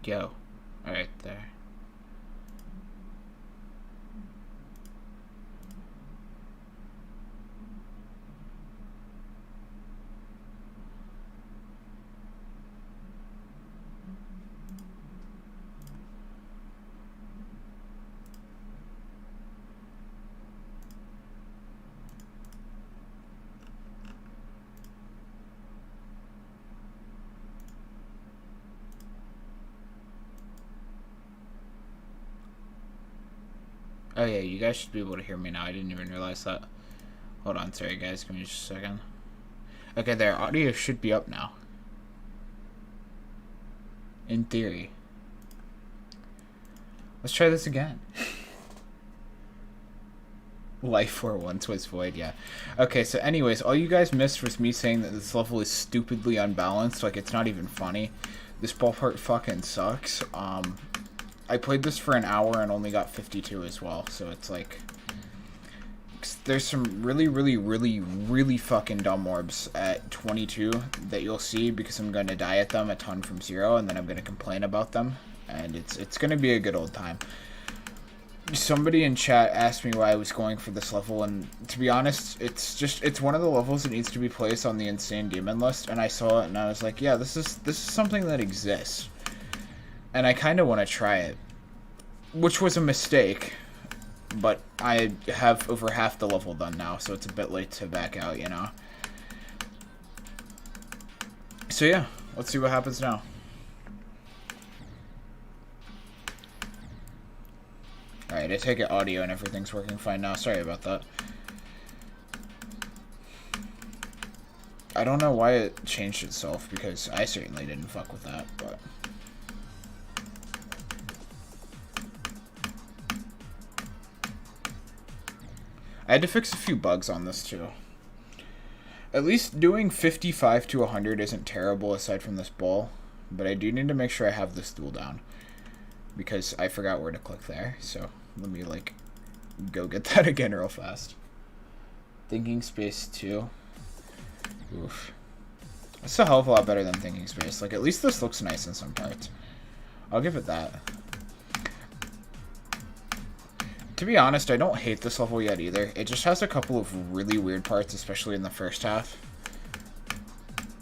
Yo. Alright, there. Oh yeah, you guys should be able to hear me now. I didn't even realize that. Hold on, sorry guys, give me just a second. Okay, their audio should be up now. In theory. Let's try this again. Life for once was void, yeah. Okay, so anyways, all you guys missed was me saying that this level is stupidly unbalanced, like it's not even funny. This ball part fucking sucks. I played this for an hour and only got 52 as well, so it's like... There's some really fucking dumb orbs at 22 that you'll see because I'm going to die at them a ton from 0, and then I'm going to complain about them, and it's going to be a good old time. Somebody in chat asked me why I was going for this level, and to be honest, it's one of the levels that needs to be placed on the Insane Demon list, and I saw it and I was like, yeah, this is something that exists. And I kind of want to try it. Which was a mistake. But I have over half the level done now, so it's a bit late to back out, you know? So yeah, let's see what happens now. Alright, I take it audio and everything's working fine now. Sorry about that. I don't know why it changed itself, because I certainly didn't fuck with that, but... I had to fix a few bugs on this too. At least doing 55 to 100 isn't terrible aside from this ball, but I do need to make sure I have this duel down because I forgot where to click there, so let me like go get that again real fast. Thinking Space 2. Oof. That's a hell of a lot better than Thinking Space. Like, at least this looks nice in some parts. I'll give it that. To be honest, I don't hate this level yet either. It just has a couple of really weird parts, especially in the first half.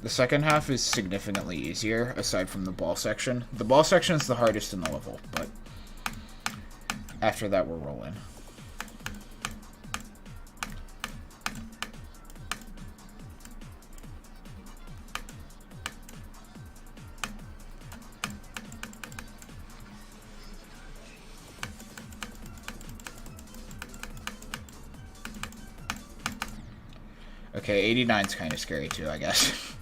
The second half is significantly easier, aside from the ball section. The ball section is the hardest in the level, but after that we're rolling. Okay, 89's kind of scary too, I guess.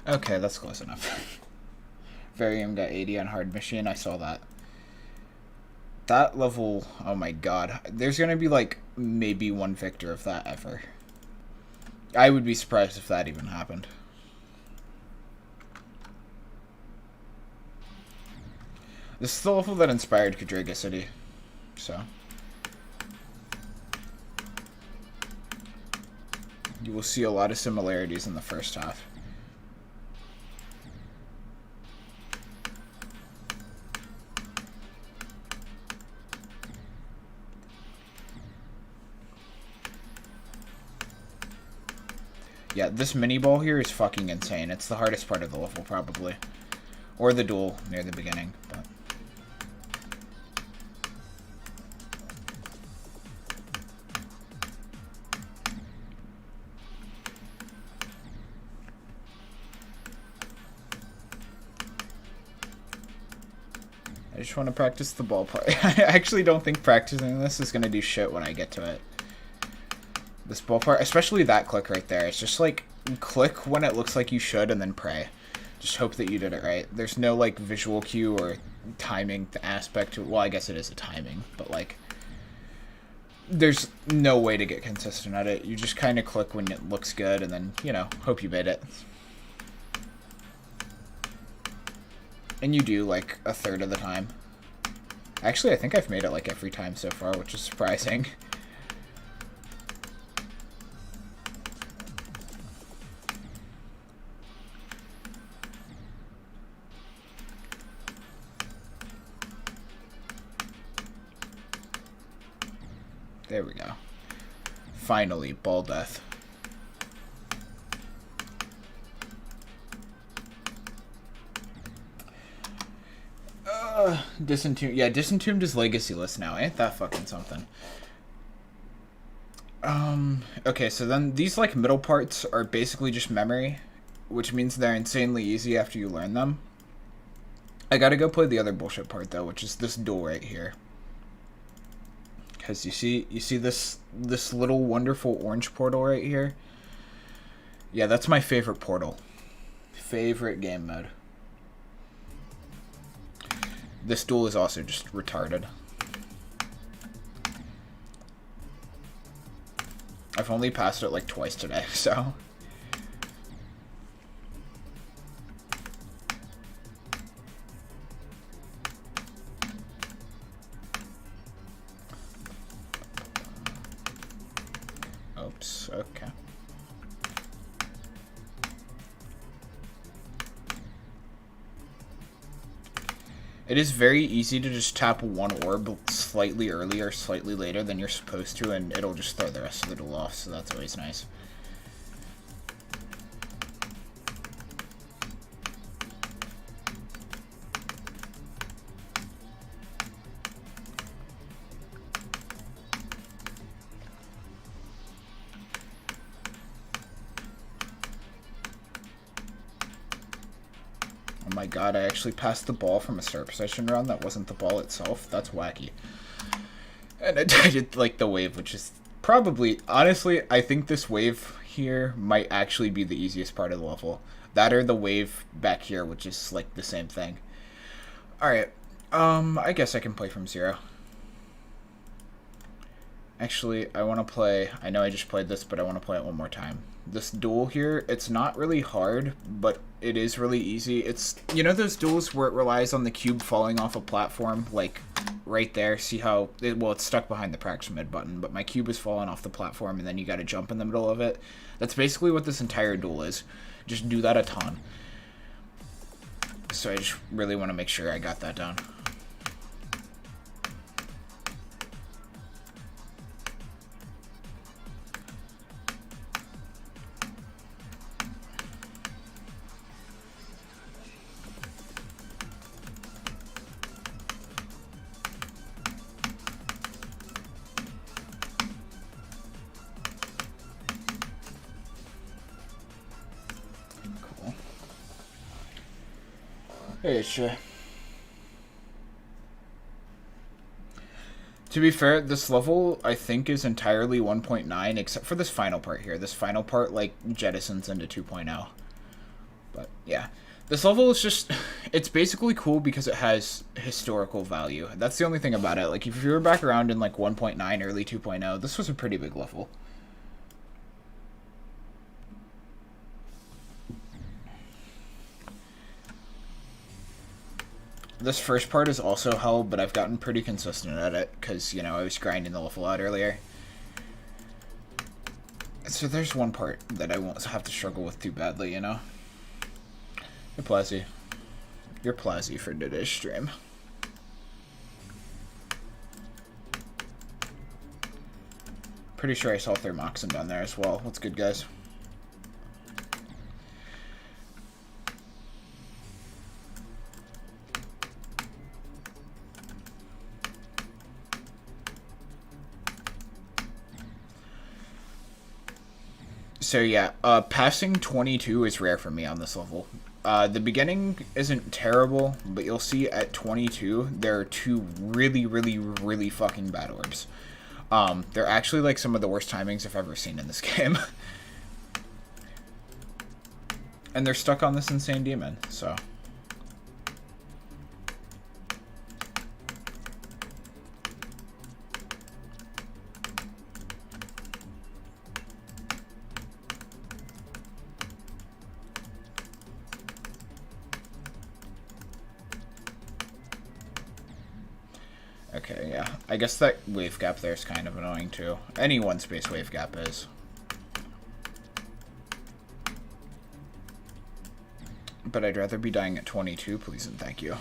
Okay, that's close enough. Varium got 80 on hard machine. I saw that. That level, oh my god. There's gonna be like maybe one victor if that ever. I would be surprised if that even happened. This is the level that inspired Kurumi City. So. You will see a lot of similarities in the first half. Yeah, this mini ball here is fucking insane. It's the hardest part of the level, probably. Or the duel near the beginning, but... I just want to practice the ball part. I actually don't think practicing this is going to do shit when I get to it. This ball part, especially that click right there. It's just like, click when it looks like you should and then pray. Just hope that you did it right. There's no like visual cue or timing aspect to it. Well, I guess it is a timing, but like, there's no way to get consistent at it. You just kind of click when it looks good, and then, you know, hope you bait it. And you do, like, a third of the time. Actually, I think I've made it, like, every time so far, which is surprising. There we go. Finally, ball death. Disentombed. Yeah, Disentombed is legacyless now. Ain't that fucking something? Okay, so then these, like, middle parts are basically just memory, which means they're insanely easy after you learn them. I gotta go play the other bullshit part, though, which is this duel right here. Because you see this little wonderful orange portal right here? Yeah, that's my favorite portal. Favorite game mode. This duel is also just retarded. I've only passed it like twice today, so... Oops, okay. It is very easy to just tap one orb slightly earlier or slightly later than you're supposed to, and it'll just throw the rest of the duel off, so that's always nice. Oh my god, I actually passed the ball from a start position round that wasn't the ball itself. That's wacky. And I did, like, the wave, which is probably... Honestly, I think this wave here might actually be the easiest part of the level. That or the wave back here, which is, like, the same thing. Alright, I guess I can play from 0. Actually, I want to play... I know I just played this, but I want to play it one more time. This duel here, it's not really hard, but it is really easy. It's, you know those duels where it relies on the cube falling off a platform? Like, right there. See how... well, it's stuck behind the practice mid button, but my cube is falling off the platform, and then you gotta jump in the middle of it. That's basically what this entire duel is. Just do that a ton. So I just really want to make sure I got that down. Hey, sure. To be fair, this level, I think, is entirely 1.9, except for this final part here. This final part, like, jettisons into 2.0. But, yeah. This level is just... It's basically cool because it has historical value. That's the only thing about it. Like, if you were back around in, like, 1.9, early 2.0, this was a pretty big level. This first part is also hell, but I've gotten pretty consistent at it, because, you know, I was grinding the level out earlier. So there's one part that I won't have to struggle with too badly, you know? You're Plazzy. You're Plazzy for today's stream. Pretty sure I saw Thermoxin down there as well. What's good, guys? So yeah, passing 22 is rare for me on this level. The beginning isn't terrible, but you'll see at 22, there are two really, really, really fucking bad orbs. They're actually like some of the worst timings I've ever seen in this game. And they're stuck on this insane demon, so... Okay, yeah. I guess that wave gap there is kind of annoying, too. Any one-space wave gap is. But I'd rather be dying at 22, please and thank you.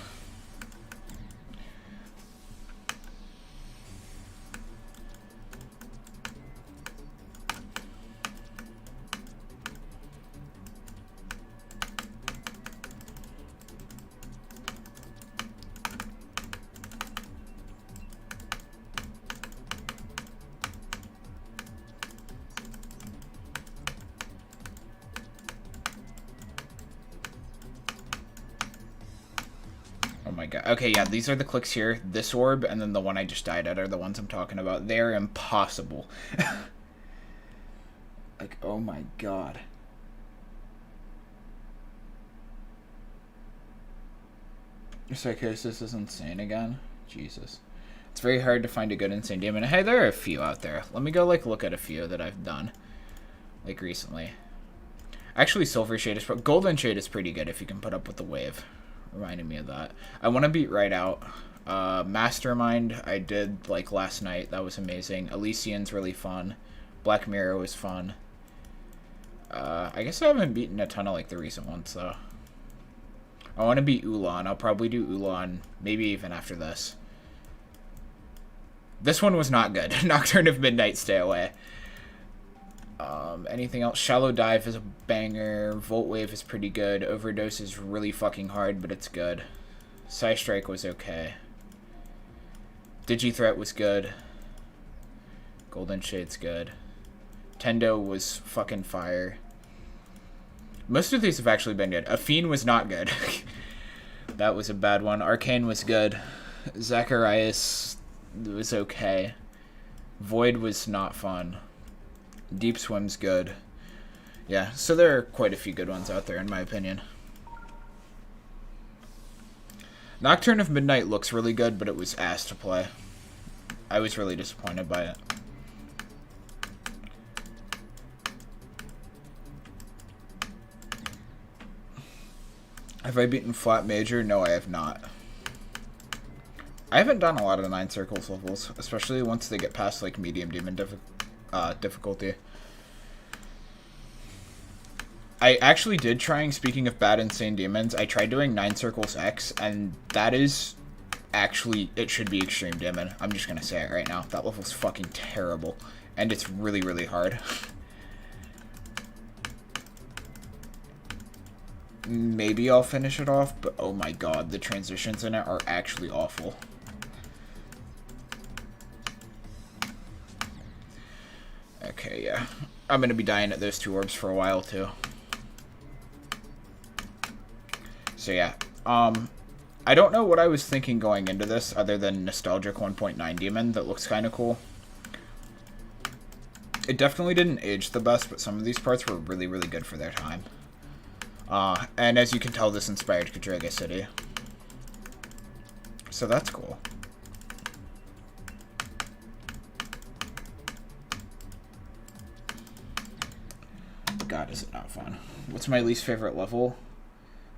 Okay, yeah, these are the clicks here. This orb and then the one I just died at are the ones I'm talking about. They're impossible. Like, oh my god. Psychosis is insane again? Jesus. It's very hard to find a good insane demon. Hey, there are a few out there. Let me go, like, look at a few that I've done. Like, recently. Actually, Silver Shade is... Golden Shade is pretty good if you can put up with the wave. Reminding me of that. I want to beat Right Out. Mastermind I did like last night. That was amazing. Elysian's really fun. Black Mirror was fun. I guess I haven't beaten a ton of like the recent ones though. I want to beat Ulan. I'll probably do Ulan maybe even after this. This one was not good. Nocturne of Midnight, stay away. Anything else? Shallow Dive is a banger. Volt Wave is pretty good. Overdose is really fucking hard, but it's good. Psy Strike was okay. Digi-Threat was good. Golden Shade's good. Tendo was fucking fire. Most of these have actually been good. Afine was not good. That was a bad one. Arcane was good. Zacharias was okay. Void was not fun. Deep Swim's good. Yeah, so there are quite a few good ones out there in my opinion. Nocturne of Midnight looks really good, but it was ass to play. I was really disappointed by it. Have I beaten Flat Major? No, I have not. I haven't done a lot of 9 Circles levels, especially once they get past like medium demon difficulty. I actually did trying, speaking of bad insane demons, I tried doing 9 Circles X, and that is actually, it should be extreme demon. I'm just gonna say it right now. That level's fucking terrible, and it's really, really hard. Maybe I'll finish it off, but oh my god, the transitions in it are actually awful. Okay, yeah. I'm gonna be dying at those 2 orbs for a while, too. So, yeah. I don't know what I was thinking going into this, other than Nostalgic 1.9 Demon that looks kind of cool. It definitely didn't age the best, but some of these parts were really, really good for their time. And as you can tell, this inspired Kadriga City. So that's cool. God, is it not fun. What's my least favorite level?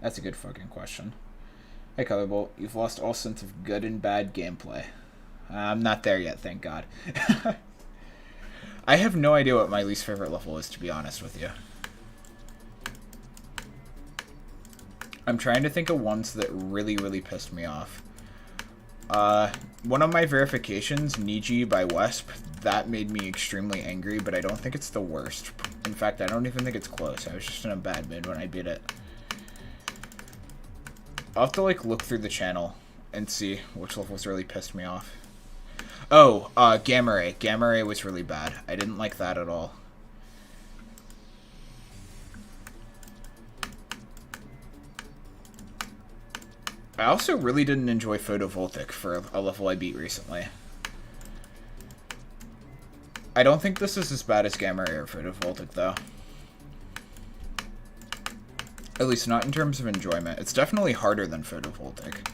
That's a good fucking question. Hey, Colorbolt, you've lost all sense of good and bad gameplay. I'm not there yet, thank God. I have no idea what my least favorite level is, to be honest with you. I'm trying to think of ones that really, really pissed me off. One of my verifications, Niji by Wesp, that made me extremely angry, but I don't think it's the worst. In fact, I don't even think it's close. I was just in a bad mood when I beat it. I'll have to, like, look through the channel and see which levels really pissed me off. Oh, Gamma Ray. Gamma Ray was really bad. I didn't like that at all. I also really didn't enjoy Photovoltaic for a level I beat recently. I don't think this is as bad as Gamma Ray or Photovoltaic, though. At least not in terms of enjoyment. It's definitely harder than Photovoltaic.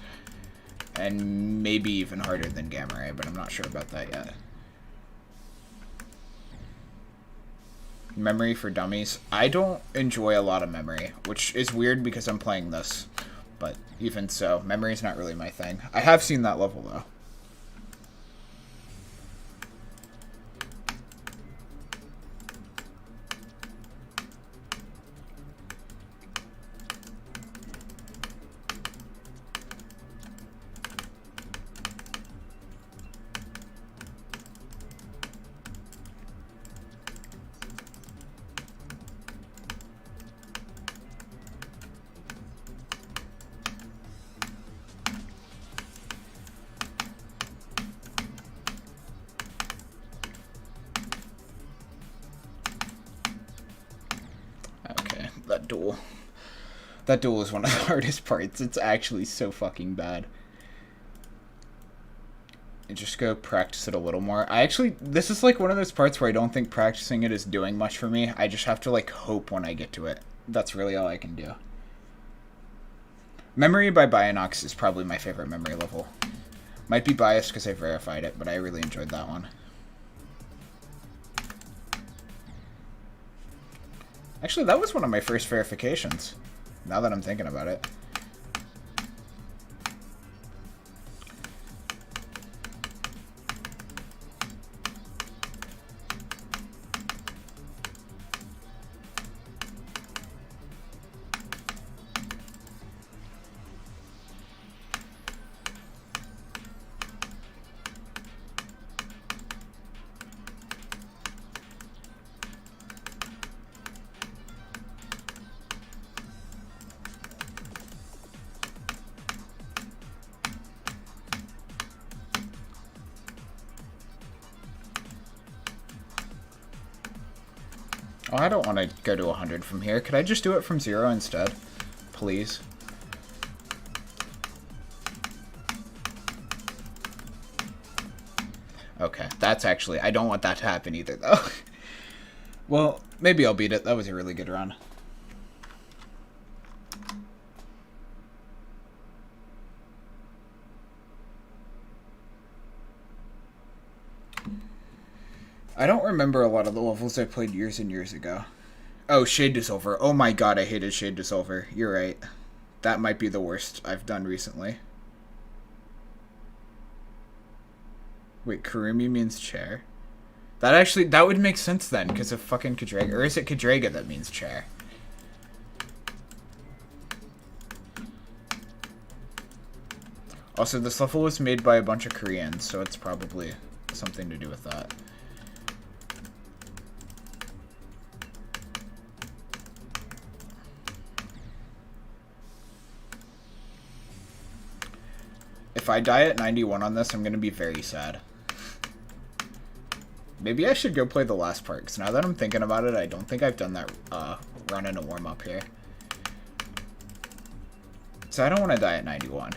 And maybe even harder than Gamma Ray, but I'm not sure about that yet. Memory for Dummies. I don't enjoy a lot of Memory, which is weird because I'm playing this. But even so, Memory's not really my thing. I have seen that level, though. duel. That duel is one of the hardest parts. It's actually so fucking bad. And just go practice it a little more. This is like one of those parts where I don't think practicing it is doing much for me. I just have to like hope when I get to it. That's really all I can do. Memory by Bionox is probably my favorite memory level. Might be biased because I verified it, but I really enjoyed that one. Actually, that was one of my first verifications, now that I'm thinking about it. Oh, I don't want to go to 100 from here. Could I just do it from 0 instead? Please. Okay, that's actually... I don't want that to happen either, though. Well, maybe I'll beat it. That was a really good run. I don't remember a lot of the levels I played years and years ago. Oh, Shade Dissolver. Oh my god, I hated Shade Dissolver. You're right. That might be the worst I've done recently. Wait, Kurumi means chair? That would make sense then, because of fucking Kadraga. Or is it Kadraga that means chair? Also, this level was made by a bunch of Koreans, so it's probably something to do with that. If I die at 91 on this, I'm going to be very sad. Maybe I should go play the last part, because now that I'm thinking about it, I don't think I've done that run in a warm-up here. So I don't want to die at 91.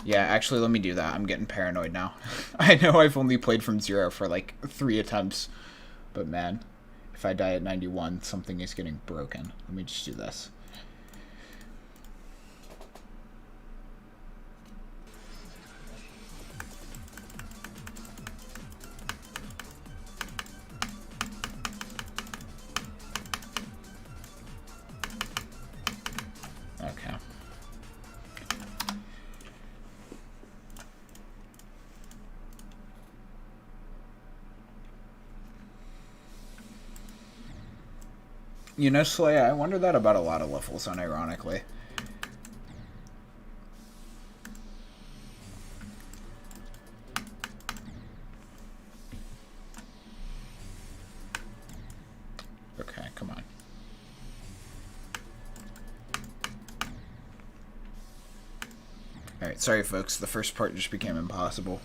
Yeah, actually, let me do that. I'm getting paranoid now. I know I've only played from 0 for like 3 attempts. But man, if I die at 91, something is getting broken. Let me just do this. Okay. You know, Slay, I wonder that about a lot of levels, unironically. Okay, come on. Alright, sorry folks, the first part just became impossible.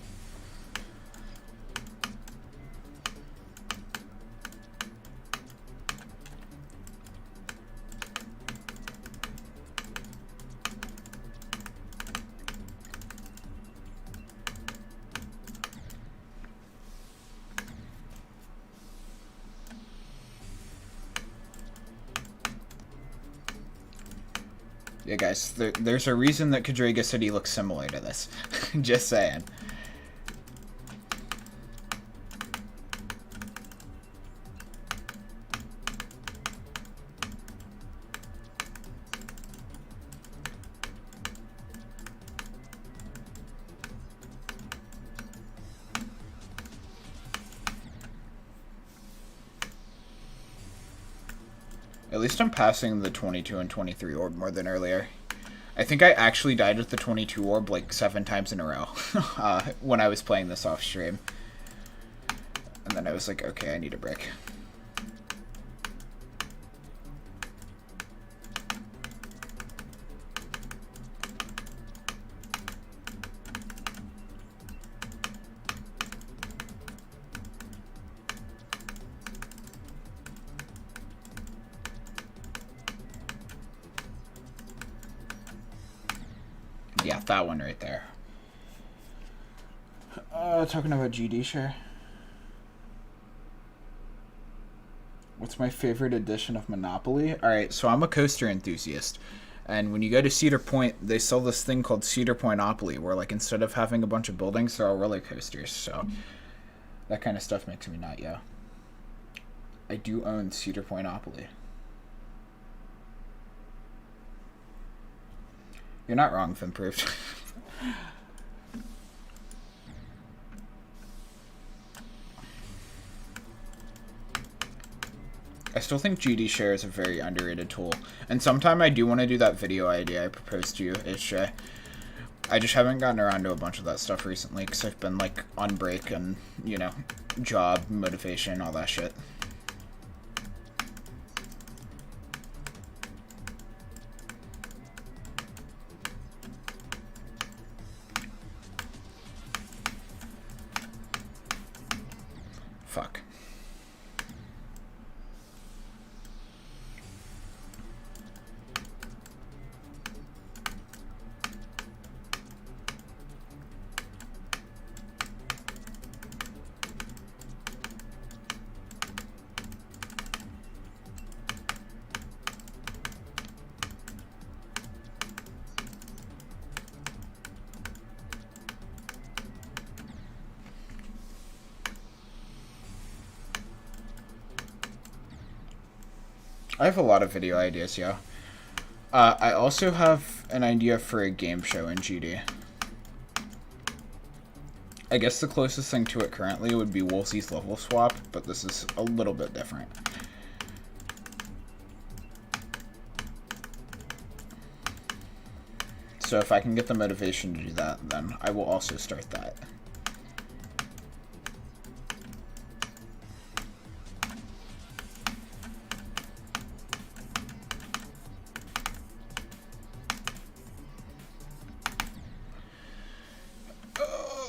Yeah, guys, there's a reason that Kadraga City looks similar to this. Just saying. At least I'm passing the 22 and 23 orb more than earlier. I think I actually died at the 22 orb like 7 times in a row when I was playing this off stream. And then I was like, okay, I need a break. Yeah, that one right there. Talking about GD share. What's my favorite edition of Monopoly? Alright, so I'm a coaster enthusiast. And when you go to Cedar Point, they sell this thing called Cedar Pointopoly, where, like, instead of having a bunch of buildings, they're all roller coasters. So that kind of stuff makes me nut, yeah. I do own Cedar Pointopoly. You're not wrong, Finproved. I still think GD Share is a very underrated tool. And sometime I do want to do that video idea I proposed to you, Isha. I just haven't gotten around to a bunch of that stuff recently because I've been, like, on break and, you know, job, motivation, all that shit. Fuck. I have a lot of video ideas, yeah. I also have an idea for a game show in GD. I guess the closest thing to it currently would be Woolsey's Level Swap, but this is a little bit different. So if I can get the motivation to do that, then I will also start that.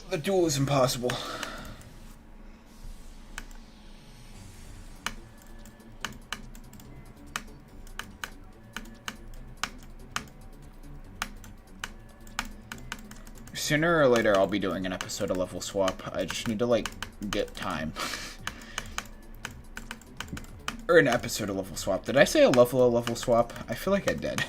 The duel is impossible. Sooner or later, I'll be doing an episode of Level Swap. I just need to, like, get time. Or an episode of Level Swap. Did I say a level of Level Swap? I feel like I did.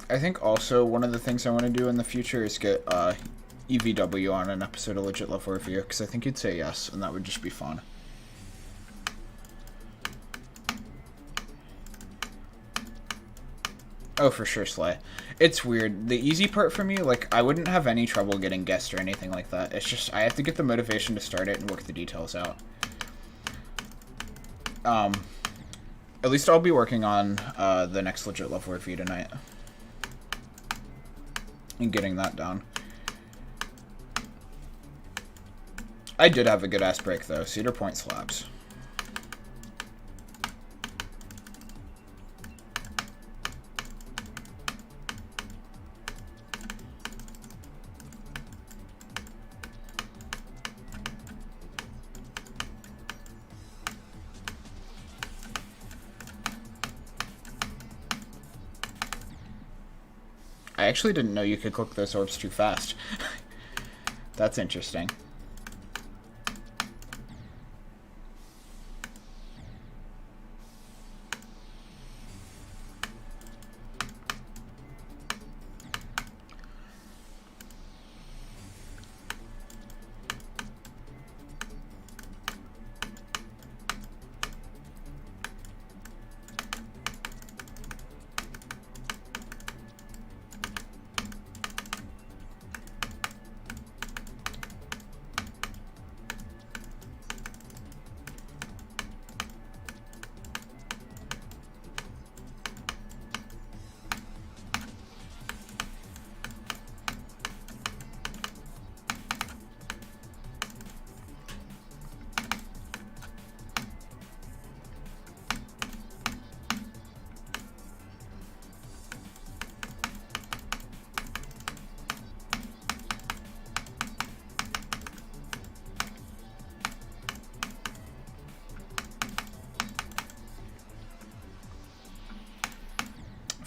I think also one of the things I want to do in the future is get EVW on an episode of Legit Level Review, because I think you'd say yes, and that would just be fun. Oh, for sure, Slay. It's weird. The easy part for me, like, I wouldn't have any trouble getting guests or anything like that. It's just, I have to get the motivation to start it and work the details out. At least I'll be working on the next Legit Level Review tonight. And getting that down. I did have a good ass break though. Cedar Point slabs. I actually didn't know you could cook those orbs too fast. That's interesting.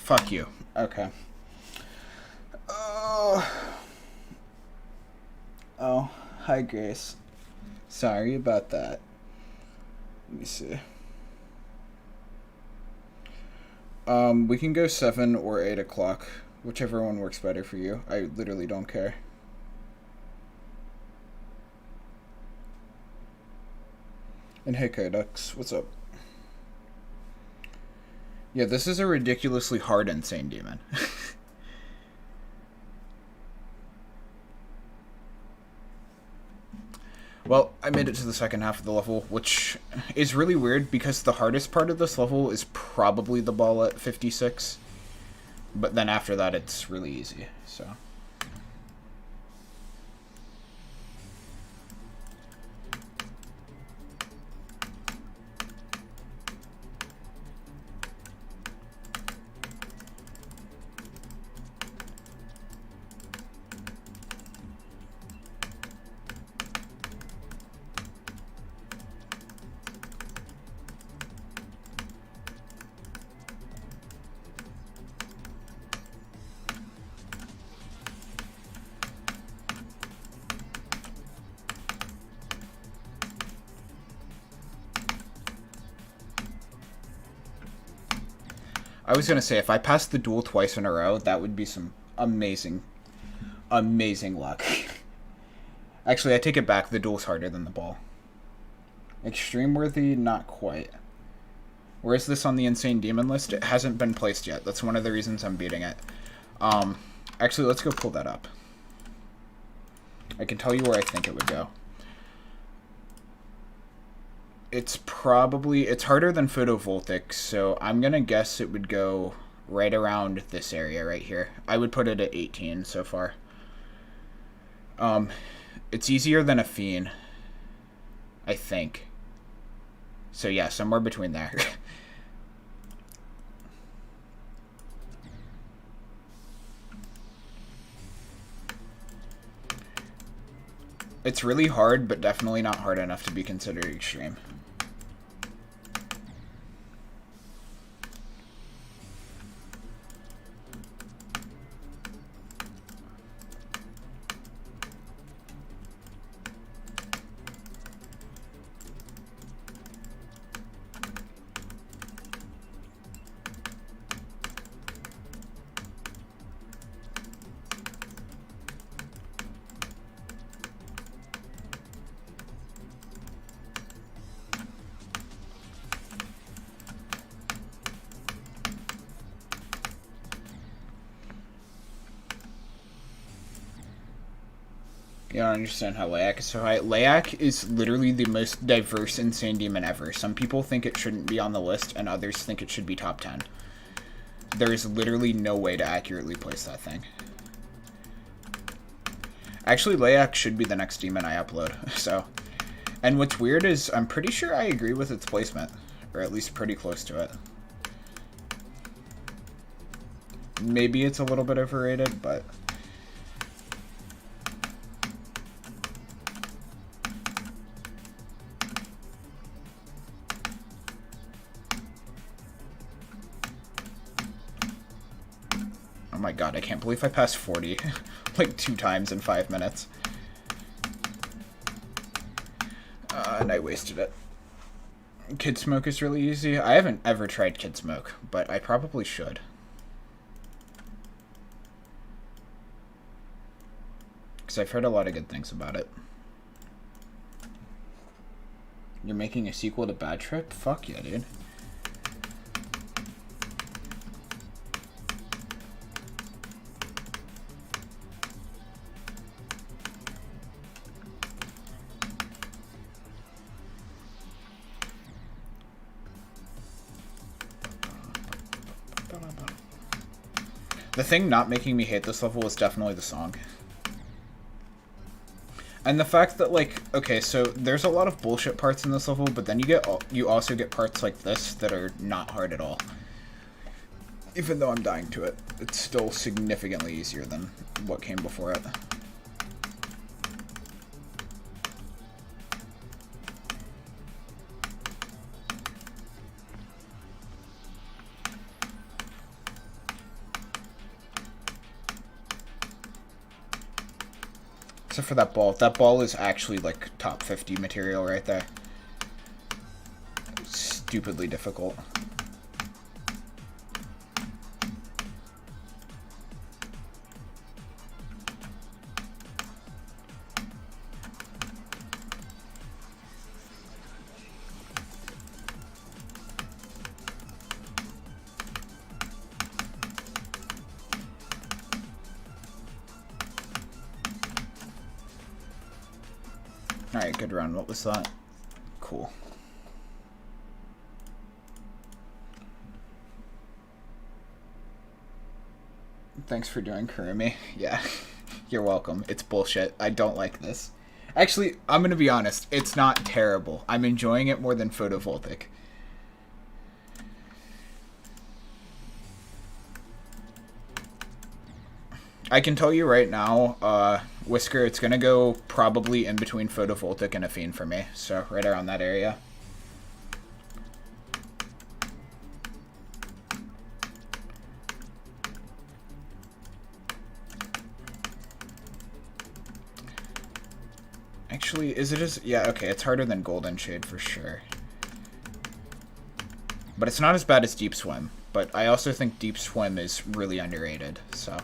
Fuck you. Okay. Oh, hi Grace. Sorry about that. Let me see. We can go 7 or 8 o'clock. Whichever one works better for you. I literally don't care. And hey Kodux, what's up? Yeah, this is a ridiculously hard Insane Demon. Well, I made it to the second half of the level, which is really weird because the hardest part of this level is probably the ball at 56. But then after that, it's really easy, so... I was gonna say, if I passed the duel twice in a row, that would be some amazing, amazing luck. Actually, I take it back, the duel's harder than the ball. Extreme worthy, not quite. Where is this on the Insane Demon list? It hasn't been placed yet. That's one of the reasons I'm beating it. Actually, let's go pull that up. I can tell you where I think it would go. It's harder than photovoltaic, so I'm gonna guess it would go right around this area right here. I would put it at 18 so far. It's easier than a Fiend, I think. So yeah, somewhere between there. It's really hard, but definitely not hard enough to be considered extreme. You don't understand how Layak is so high. Layak is literally the most diverse Insane Demon ever. Some people think it shouldn't be on the list, and others think it should be top 10. There is literally no way to accurately place that thing. Actually, Layak should be the next demon I upload, so... And what's weird is, I'm pretty sure I agree with its placement. Or at least pretty close to it. Maybe it's a little bit overrated, but... Oh my god, I can't believe I passed 40 like 2 times in 5 minutes. And I wasted it. Kid Smoke is really easy. I haven't ever tried Kid Smoke, but I probably should. Because I've heard a lot of good things about it. You're making a sequel to Bad Trip? Fuck yeah, dude. The thing not making me hate this level is definitely the song. And the fact that, like, okay, so there's a lot of bullshit parts in this level, but then you also get parts like this that are not hard at all. Even though I'm dying to it, it's still significantly easier than what came before it. Except for that ball. That ball is actually, like, top 50 material right there. Stupidly difficult. Alright, good run. What was that? Cool. Thanks for doing Kurumi. Yeah, you're welcome. It's bullshit. I don't like this. Actually, I'm gonna be honest. It's not terrible. I'm enjoying it more than photovoltaic. I can tell you right now, Whisker, it's gonna go probably in between photovoltaic and Affine for me. So, right around that area. Actually, is it as... Yeah, okay, it's harder than Golden Shade for sure. But it's not as bad as Deep Swim. But I also think Deep Swim is really underrated, so...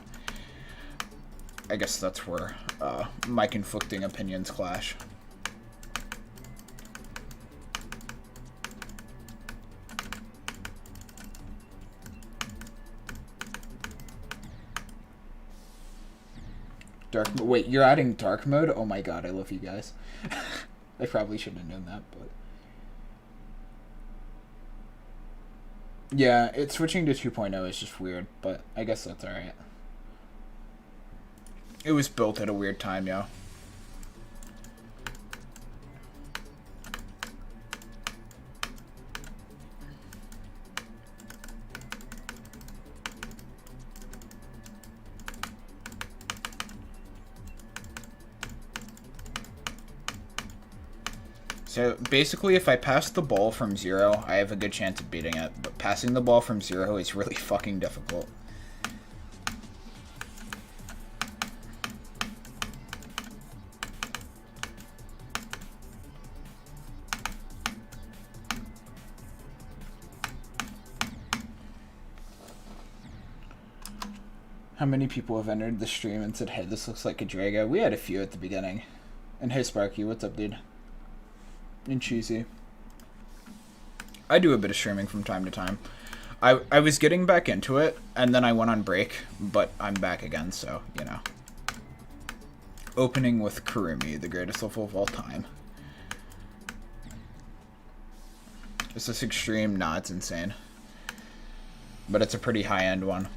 I guess that's where my conflicting opinions clash. Dark. Wait, you're adding dark mode? Oh my god, I love you guys. I probably shouldn't have known that, but... Yeah, it's switching to 2.0 is just weird, but I guess that's alright. It was built at a weird time, yo. So basically, if I pass the ball from 0, I have a good chance of beating it, but passing the ball from 0 is really fucking difficult. How many people have entered the stream and said, hey, this looks like a Drago? We had a few at the beginning. And hey, Sparky, what's up, dude? And Cheesy. I do a bit of streaming from time to time. I was getting back into it, and then I went on break, but I'm back again, so, you know. Opening with Kurumi, the greatest level of all time. Is this extreme? Nah, it's insane. But it's a pretty high-end one.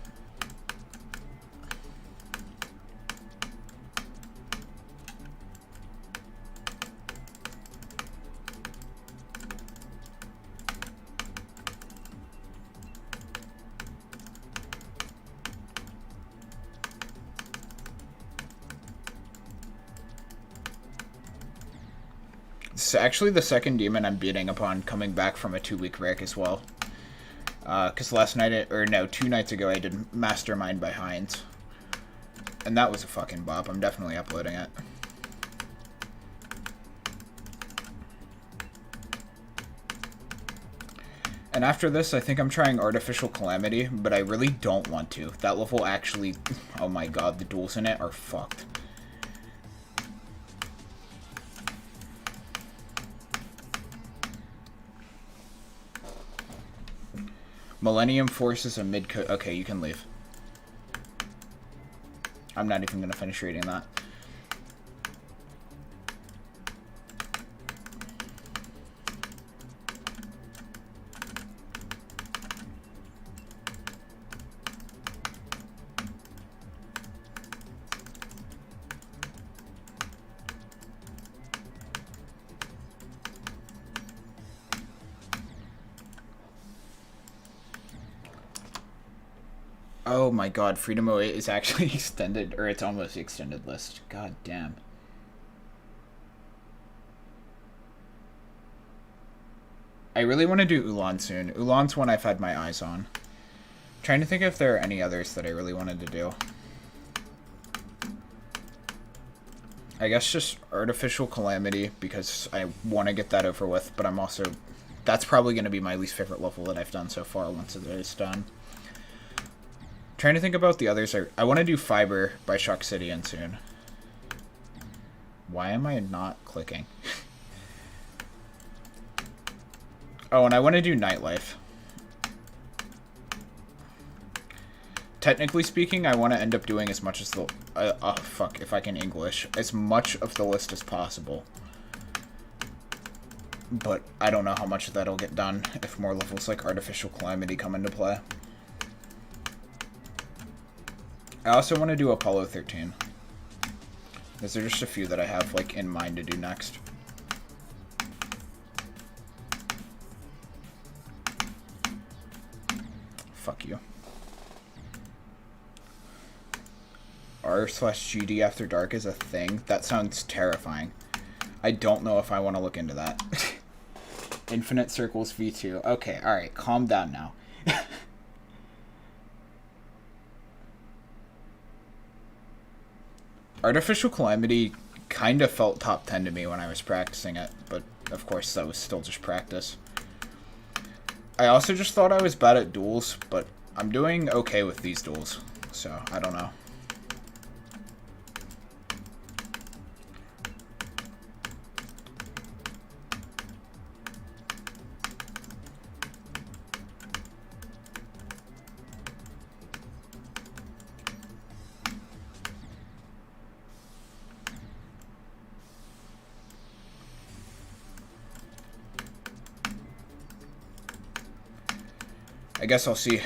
It's actually the second demon I'm beating upon coming back from a 2-week break as well. Because last night, or no, 2 nights ago, I did Mastermind by Heinz. And that was a fucking bop. I'm definitely uploading it. And after this, I think I'm trying Artificial Calamity, but I really don't want to. That level actually... Oh my god, the duels in it are fucked. Millennium Force is a mid-code... Okay, you can leave. I'm not even going to finish reading that. Oh my god, Freedom 08 is actually extended, or it's almost extended list. God damn. I really want to do Ulan soon. Ulan's one I've had my eyes on. I'm trying to think if there are any others that I really wanted to do. I guess just Artificial Calamity, because I want to get that over with, but I'm also... That's probably going to be my least favorite level that I've done so far once it is done. Trying to think about the others. I want to do Fiber by Shock City and soon. Why am I not clicking? Oh, and I want to do Nightlife. Technically speaking, I want to end up doing as much as the... fuck, if I can English. As much of the list as possible. But I don't know how much of that'll get done if more levels like Artificial Calamity come into play. I also want to do Apollo 13. Those are just a few that I have like in mind to do next. Fuck you. R/GD After Dark is a thing? That sounds terrifying. I don't know if I want to look into that. Infinite Circles V2. Okay, alright, calm down now. Artificial Calamity kind of felt top 10 to me when I was practicing it, but of course that was still just practice. I also just thought I was bad at duels, but I'm doing okay with these duels, so I don't know. I guess I'll see.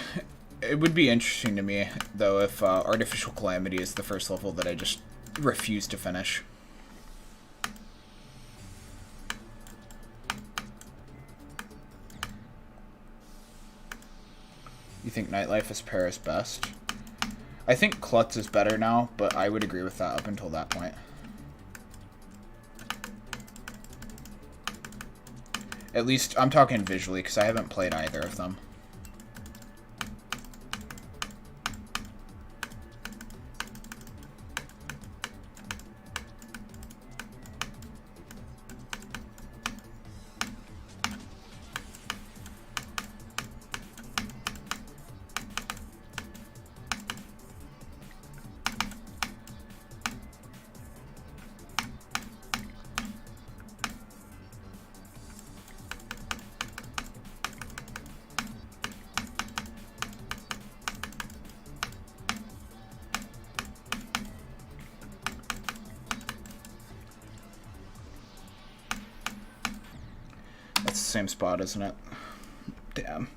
It would be interesting to me, though, if Artificial Calamity is the first level that I just refuse to finish. You think Nightlife is Paris best? I think Klutz is better now, but I would agree with that up until that point. At least, I'm talking visually, because I haven't played either of them. That's the same spot, isn't it? Damn.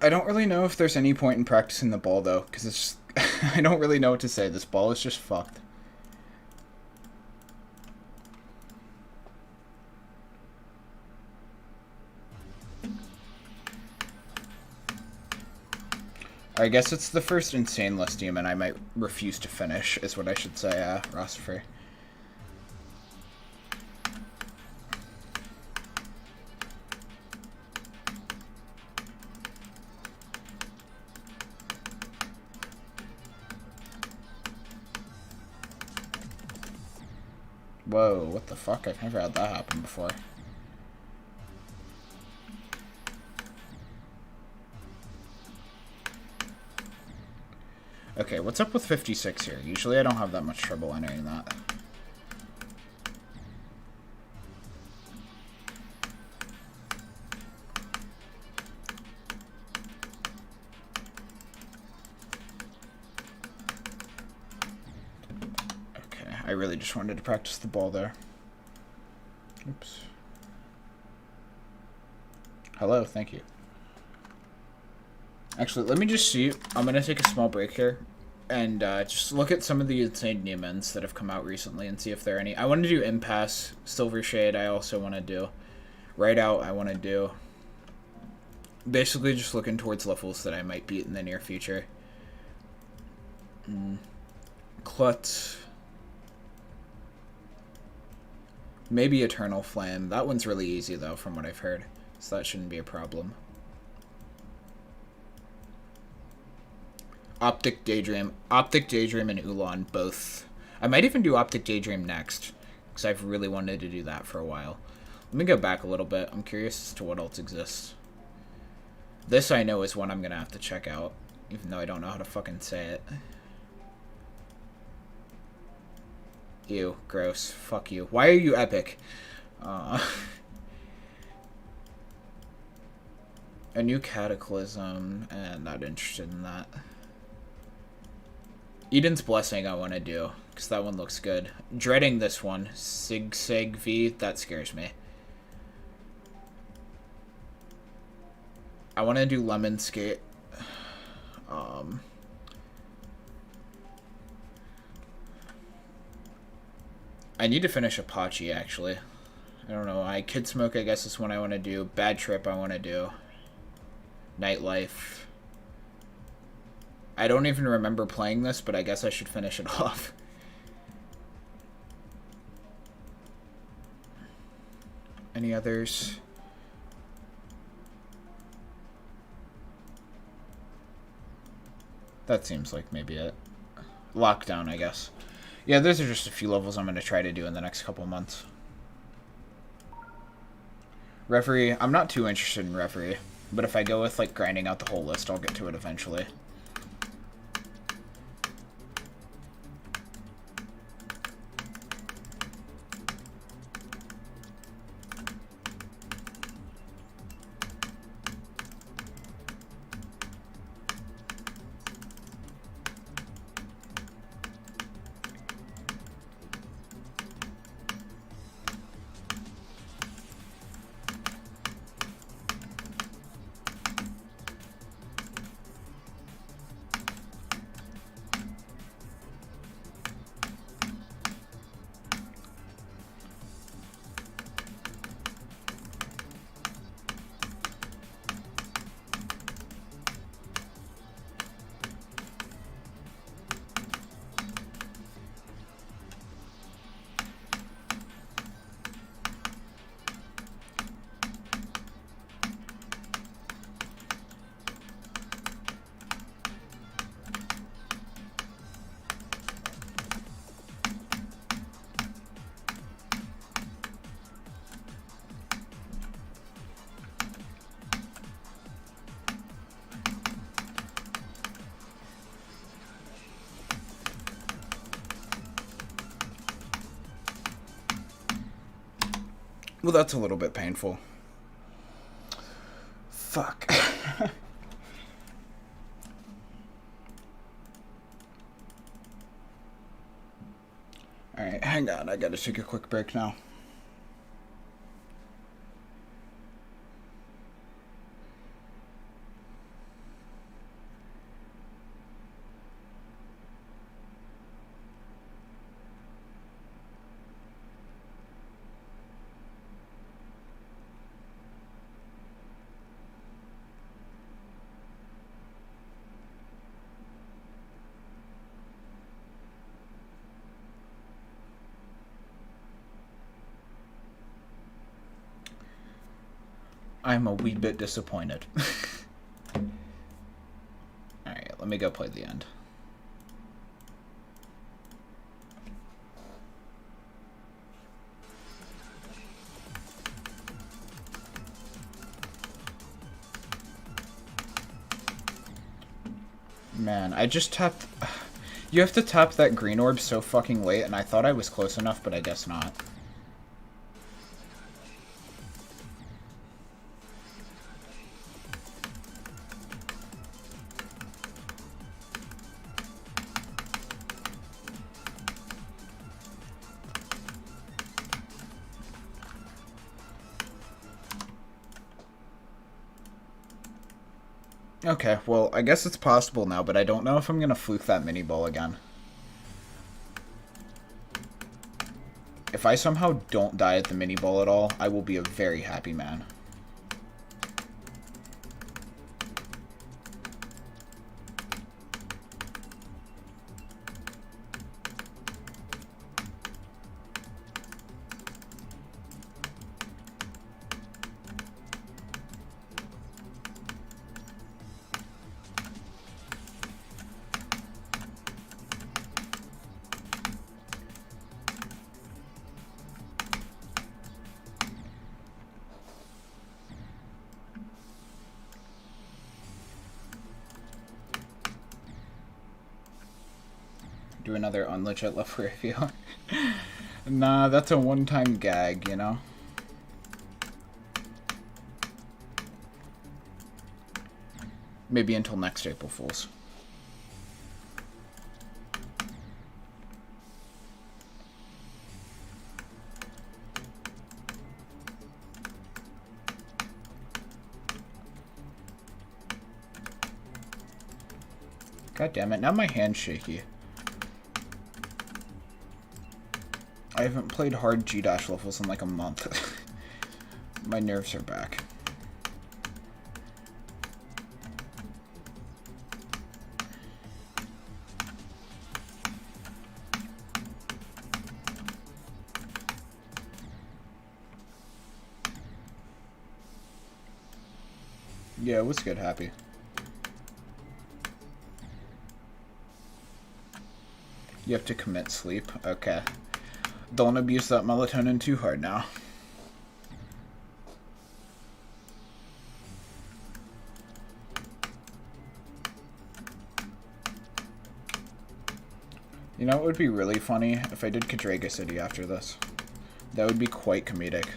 I don't really know if there's any point in practicing the ball, though, because it's just... I don't really know what to say. This ball is just fucked. I guess it's the first Insane List demon I might refuse to finish, is what I should say, Rossifer. Whoa, what the fuck? I've never had that happen before. Okay, what's up with 56 here? Usually I don't have that much trouble entering that. Okay, I really just wanted to practice the ball there. Oops. Hello, thank you. Actually, let me just see. I'm going to take a small break here and just look at some of the insane demons that have come out recently and see if there are any. I want to do Impasse, Silver Shade I also want to do. Right Out I want to do. Basically just looking towards levels that I might beat in the near future. Klutz. Maybe Eternal Flame. That one's really easy though from what I've heard. So that shouldn't be a problem. Optic Daydream and Ulan both. I might even do Optic Daydream next, because I've really wanted to do that for a while. Let me go back a little bit. I'm curious as to what else exists. This I know is one I'm going to have to check out, even though I don't know how to fucking say it. Ew, gross. Fuck you. Why are you epic? A new Cataclysm, and not interested in that. Eden's Blessing I want to do, because that one looks good. Dreading this one. Sig V, that scares me. I want to do Lemon Skate. I need to finish Apache, actually. I don't know. Kid Smoke, I guess, is one I want to do. Bad Trip, I want to do. Nightlife. I don't even remember playing this, but I guess I should finish it off. Any others? That seems like maybe it. Lockdown, I guess. Yeah, those are just a few levels I'm going to try to do in the next couple months. Referee, I'm not too interested in Referee, but if I go with, like, grinding out the whole list, I'll get to it eventually. Well, that's a little bit painful. Fuck. Alright, hang on. I gotta take a quick break now. I'm a wee bit disappointed. Alright, let me go play the end. Man, I just tapped... You have to tap that green orb so fucking late, and I thought I was close enough, but I guess not. Okay, well, I guess it's possible now, but I don't know if I'm gonna fluke that mini bowl again. If I somehow don't die at the mini bowl at all, I will be a very happy man. do another unlegit level review. Nah, that's a one-time gag, you know? Maybe until next April Fool's. God damn it, now my hand's shaky. I haven't played hard G-Dash levels in like a month. My nerves are back. Yeah, it was good, Happy. You have to commit sleep? Okay. Don't abuse that melatonin too hard now. You know, it would be really funny if I did Kurumi City after this. That would be quite comedic.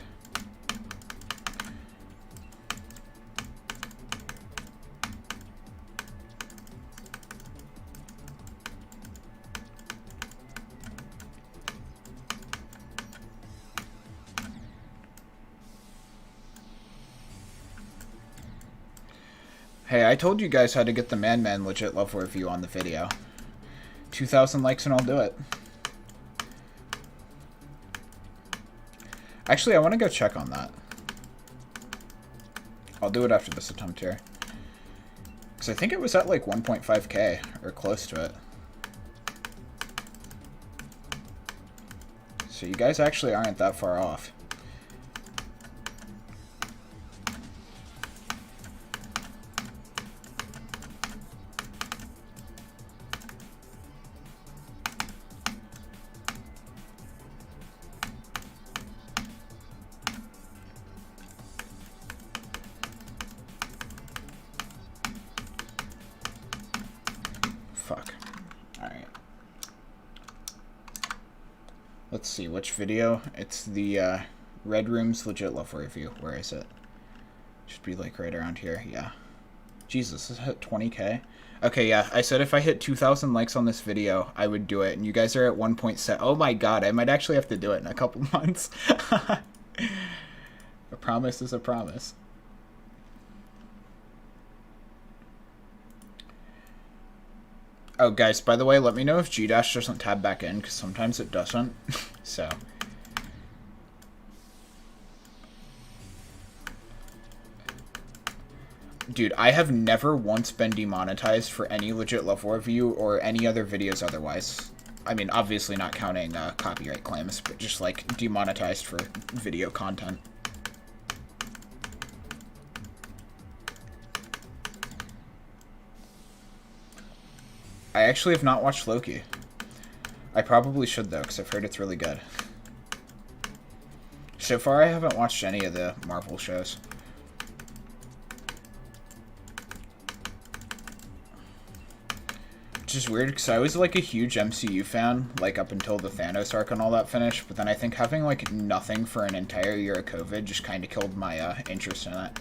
Hey, I told you guys how to get the Man legit level review on the video. 2,000 likes and I'll do it. Actually, I want to go check on that. I'll do it after this attempt here. Because I think it was at like 1.5k, or close to it. So you guys actually aren't that far off. Fuck. Alright. Let's see, which video? It's the Red Room's legit level review. Where is it? Should be like right around here, yeah. Jesus, this hit 20k? Okay, yeah, I said if I hit 2,000 likes on this video, I would do it. And you guys are at 1.7. Oh my god, I might actually have to do it in a couple months. A promise is a promise. Oh, guys, by the way, let me know if G-Dash doesn't tab back in, because sometimes it doesn't. So. Dude, I have never once been demonetized for any legit level review or any other videos otherwise. I mean, obviously not counting copyright claims, but just, like, demonetized for video content. I actually have not watched Loki. I probably should, though, because I've heard it's really good. So far, I haven't watched any of the Marvel shows. Which is weird, because I was, like, a huge MCU fan, like, up until the Thanos arc and all that finished, but then I think having, like, nothing for an entire year of COVID just kind of killed my interest in it.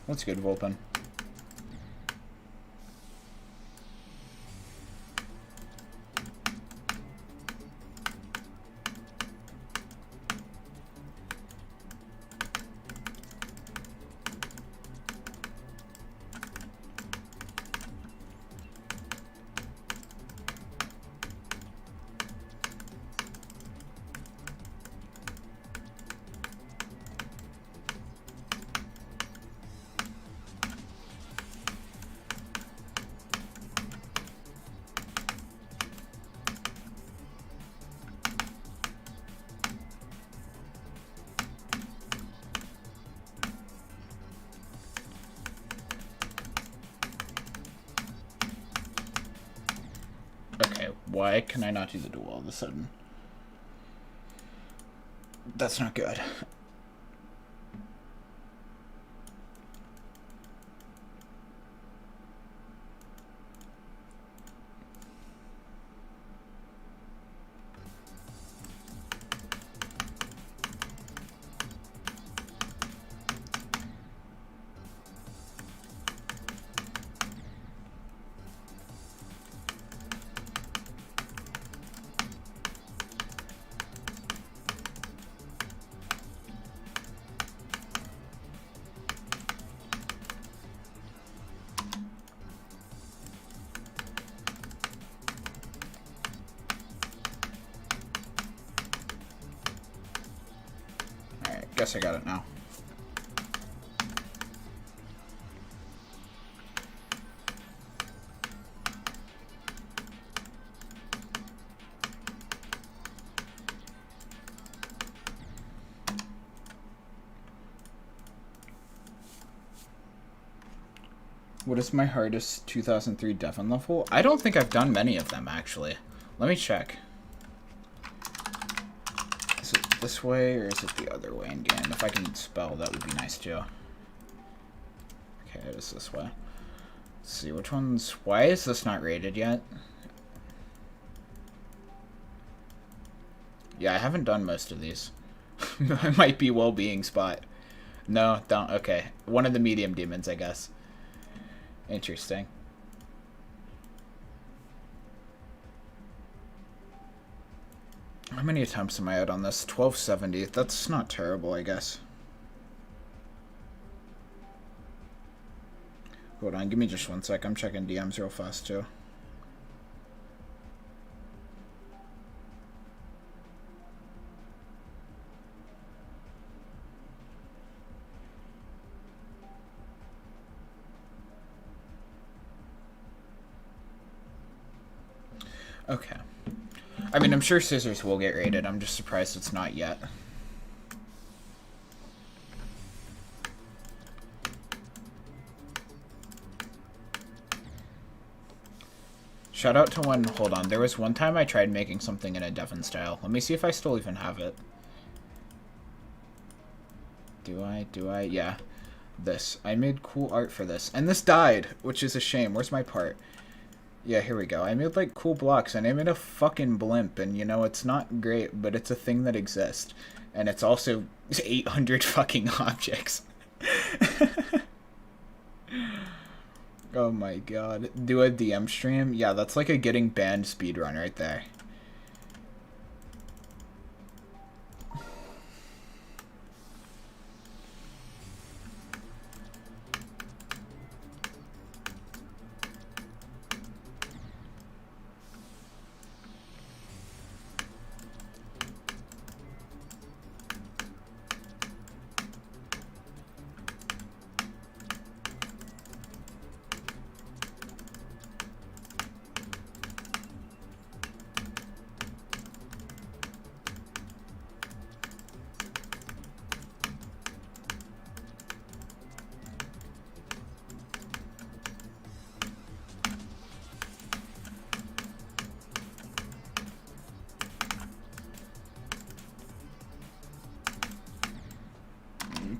That's good, Volpin. Why can I not do the duel all of a sudden? That's not good. Guess I got it now. What is my hardest 2003 Devon level? I don't think I've done many of them, actually. Let me check. Is it this way, or is it the other way in game? If I can spell, that would be nice, too. Okay, it is this way. Let's see, which ones... Why is this not rated yet? Yeah, I haven't done most of these. I might be well-being spot. No, don't. Okay. One of the medium demons, I guess. Interesting. How many attempts am I at on this? 1270. That's not terrible, I guess. Hold on, give me just 1 sec. I'm checking DMs real fast, too. Okay. I mean, I'm sure scissors will get rated. I'm just surprised it's not yet. Shout out to one... Hold on. There was one time I tried making something in a Devon style. Let me see if I still even have it. Do I? Yeah. This. I made cool art for this. And this died, which is a shame. Where's my part? Yeah, here we go. I made, like, cool blocks, and I made a fucking blimp, and, you know, it's not great, but it's a thing that exists. And it's also 800 fucking objects. Oh my god. Do a DM stream? Yeah, that's like a getting banned speedrun right there.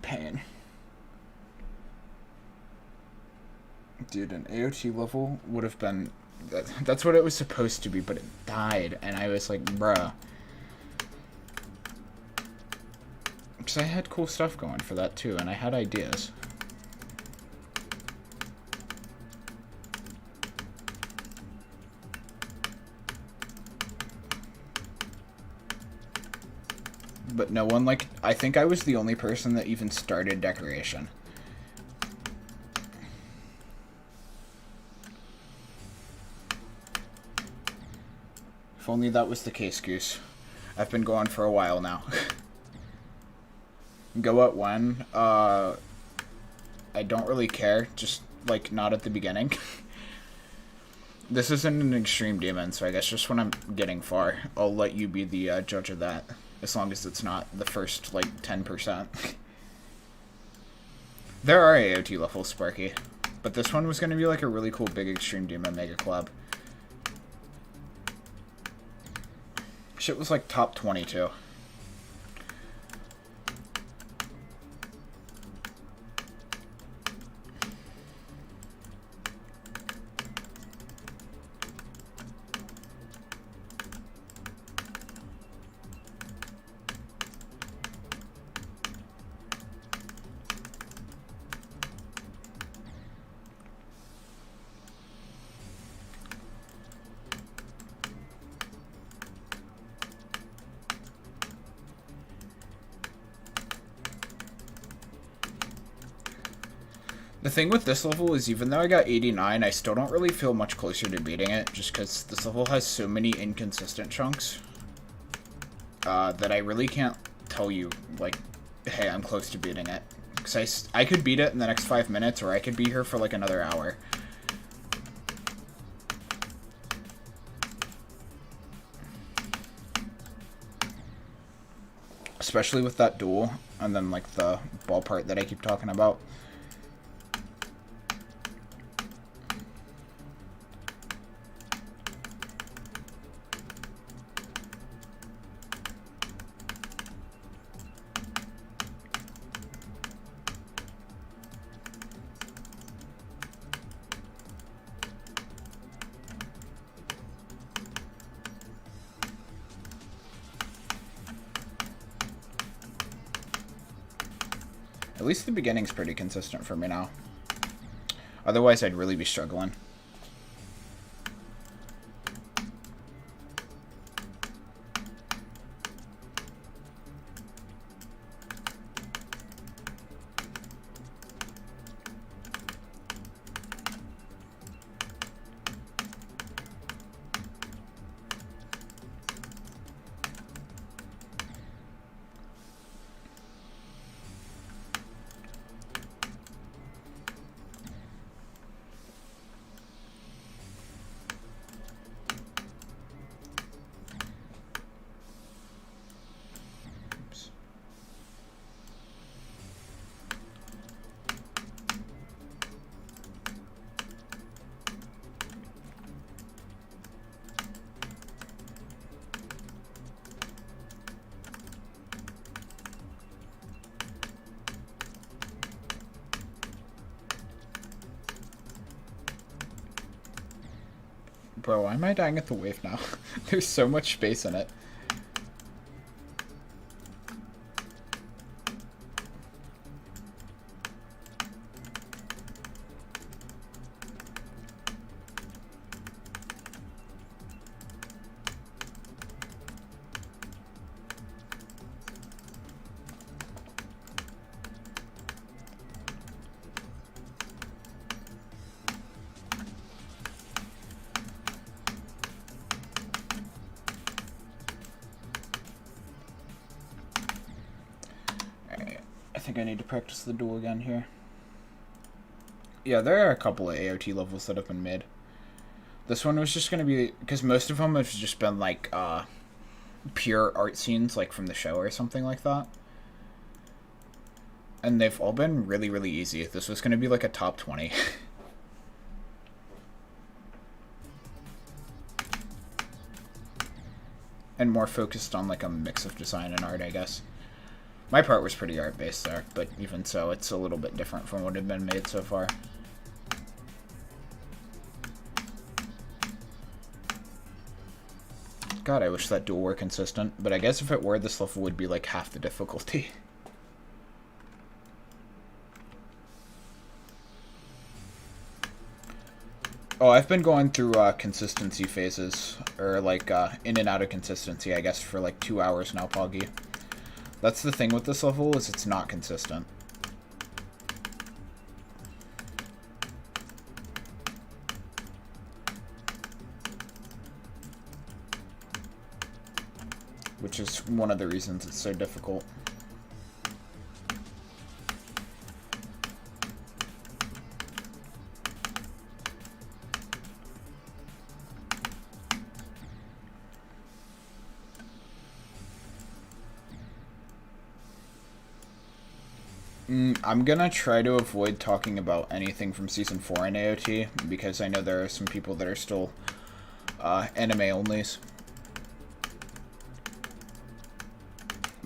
Pain. Dude, an AOT level would have been... That's what it was supposed to be, but it died, and I was like, bruh. Because I had cool stuff going for that, too, and I had ideas. But no one, like, I think I was the only person that even started decoration. If only that was the case, Goose. I've been going for a while now. Go at when? I don't really care. Just, like, not at the beginning. This isn't an extreme demon, so I guess just when I'm getting far, I'll let you be the judge of that. As long as it's not the first, like, 10%. There are AOT levels, Sparky. But this one was going to be, like, a really cool big extreme demon mega collab. Shit was like top 22. The thing with this level is even though I got 89, I still don't really feel much closer to beating it, just because this level has so many inconsistent chunks that I really can't tell you, like, hey, I'm close to beating it. Because I could beat it in the next 5 minutes, or I could be here for like another hour. Especially with that duel, and then like the ball part that I keep talking about. At least the beginning's pretty consistent for me now. Otherwise, I'd really be struggling. Bro, why am I dying at the wave now? There's so much space in it. I think I need to practice the duel again here. Yeah, there are a couple of AOT levels that have been made. This one was just going to be... because most of them have just been, like, pure art scenes, like, from the show or something like that. And they've all been really, really easy. This was going to be, like, a top 20. And more focused on, like, a mix of design and art, I guess. My part was pretty art-based there, but even so, it's a little bit different from what had been made so far. God, I wish that duel were consistent, but I guess if it were, this level would be like half the difficulty. Oh, I've been going through consistency phases, or like in and out of consistency, I guess, for like 2 hours now, Poggy. That's the thing with this level, is it's not consistent. Which is one of the reasons it's so difficult. I'm gonna try to avoid talking about anything from Season 4 in AOT, because I know there are some people that are still anime onlys.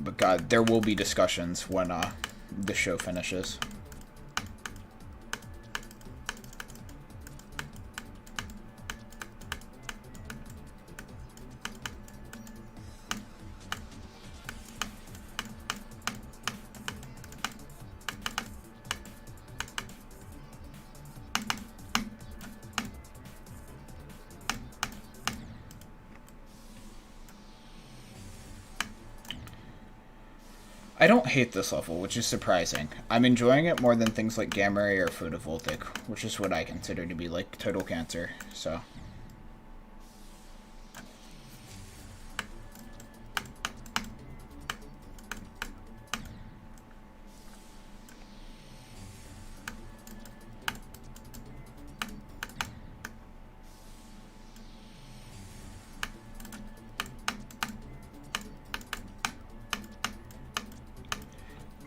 But God, there will be discussions when the show finishes. I don't hate this level, which is surprising. I'm enjoying it more than things like Gamma Ray or Photovoltaic, which is what I consider to be like total cancer, so.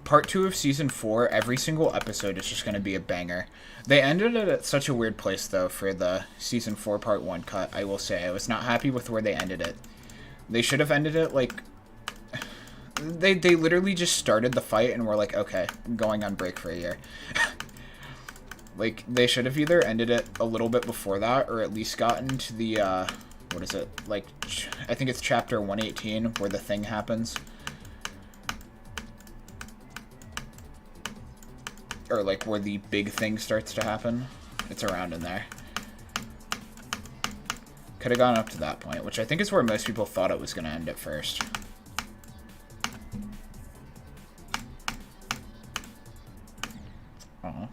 Part 2 of Season 4, every single episode is just going to be a banger. They ended it at such a weird place, though, for the Season 4 Part 1 cut, I will say. I was not happy with where they ended it. They should have ended it, like... They literally just started the fight and were like, okay, I'm going on break for a year. Like, they should have either ended it a little bit before that, or at least gotten to the, what is it? Like, I think it's Chapter 118, where the thing happens. Or, like, where the big thing starts to happen. It's around in there. Could have gone up to that point, which I think is where most people thought it was going to end at first. I'm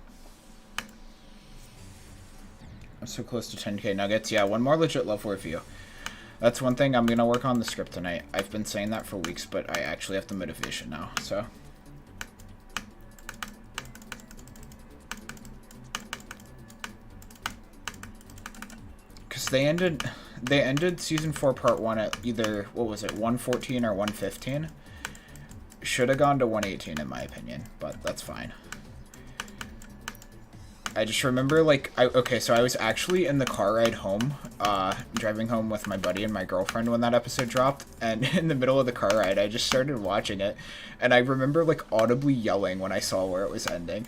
so close to 10k nuggets. Yeah, one more legit level review. That's one thing I'm going to work on the script tonight. I've been saying that for weeks, but I actually have the motivation now, so... They ended Season 4 Part 1 at either, what was it, 114 or 115? Should have gone to 118 in my opinion, but that's fine. I just remember, like, okay, so I was actually in the car ride home, driving home with my buddy and my girlfriend when that episode dropped, and in the middle of the car ride, I just started watching it, and I remember, like, audibly yelling when I saw where it was ending.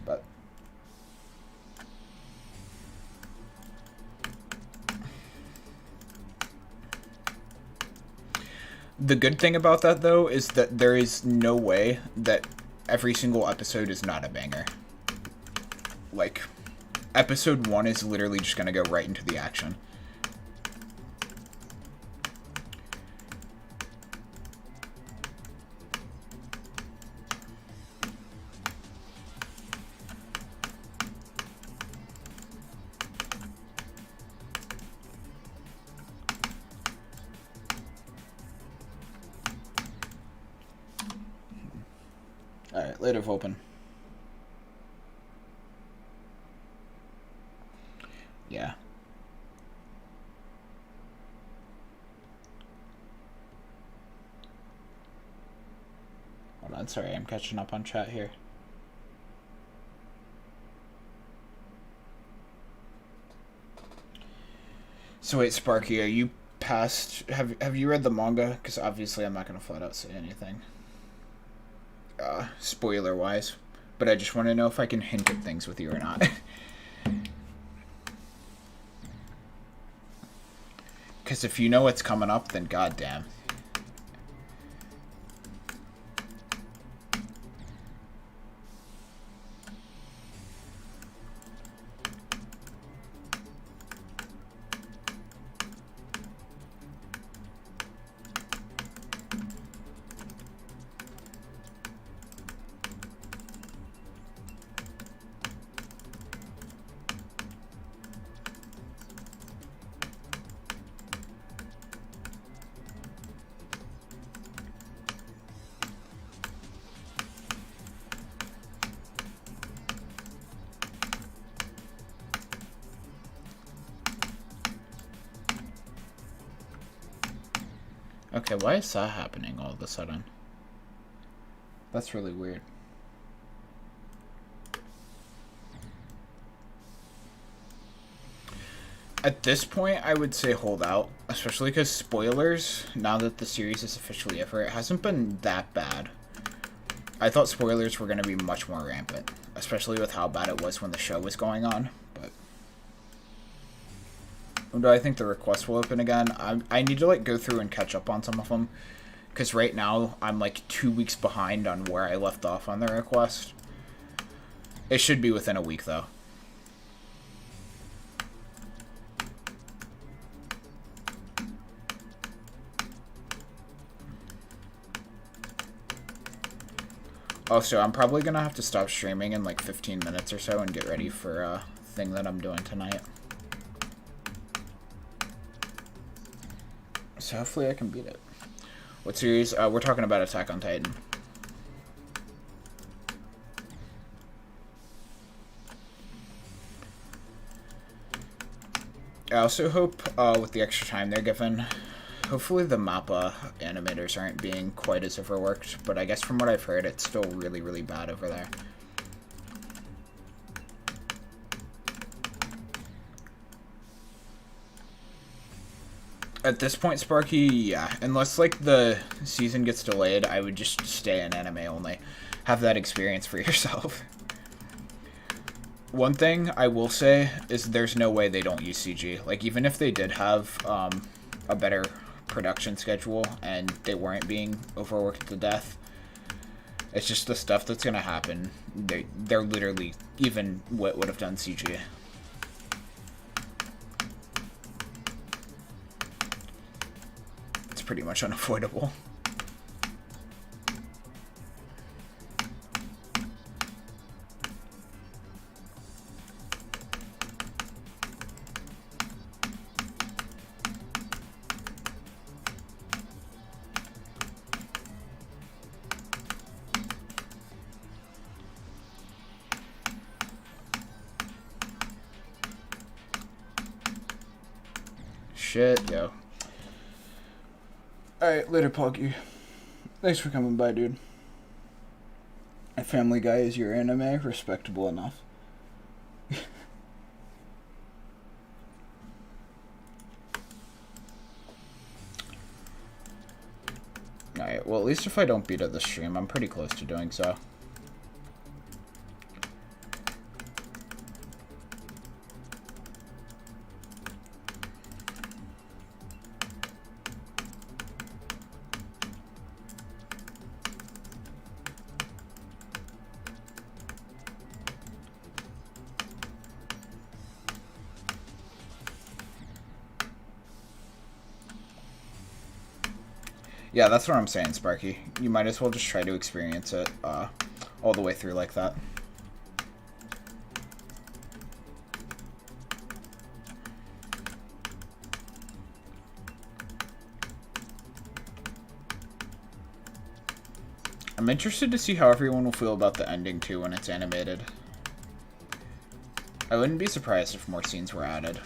But... The good thing about that, though, is that there is no way that every single episode is not a banger. Like, episode 1 is literally just gonna go right into the action. Alright, later, Volpin. Yeah. Hold on, sorry, I'm catching up on chat here. So wait, Sparky, are you past... Have you read the manga? Because obviously I'm not going to flat out say anything. Spoiler-wise. But I just want to know if I can hint at things with you or not. Because if you know what's coming up, then goddamn. Okay, why is that happening all of a sudden? That's really weird. At this point, I would say hold out, especially because spoilers, now that the series is officially over, it hasn't been that bad. I thought spoilers were going to be much more rampant, especially with how bad it was when the show was going on, but... Do I think the request will open again? I need to, like, go through and catch up on some of them, because right now, I'm, like, 2 weeks behind on where I left off on the request. It should be within a week, though. Also, I'm probably going to have to stop streaming in like 15 minutes or so and get ready for a thing that I'm doing tonight. So hopefully I can beat it. What series? We're talking about Attack on Titan. I also hope with the extra time they're given, hopefully the MAPPA animators aren't being quite as overworked, but I guess from what I've heard, it's still really, really bad over there. At this point, Sparky, yeah. Unless, like, the season gets delayed, I would just stay in anime only. Have that experience for yourself. One thing I will say is there's no way they don't use CG. Like, even if they did have a better production schedule and they weren't being overworked to death, it's just the stuff that's gonna happen. They're literally, even what would have done CG. It's pretty much unavoidable. Shit, yo. Alright, later, Poggy. Thanks for coming by, dude. A Family Guy is your anime, respectable enough. Alright, well, at least if I don't beat it this stream, I'm pretty close to doing so. Yeah, that's what I'm saying, Sparky. You might as well just try to experience it all the way through like that. I'm interested to see how everyone will feel about the ending, too, when it's animated. I wouldn't be surprised if more scenes were added.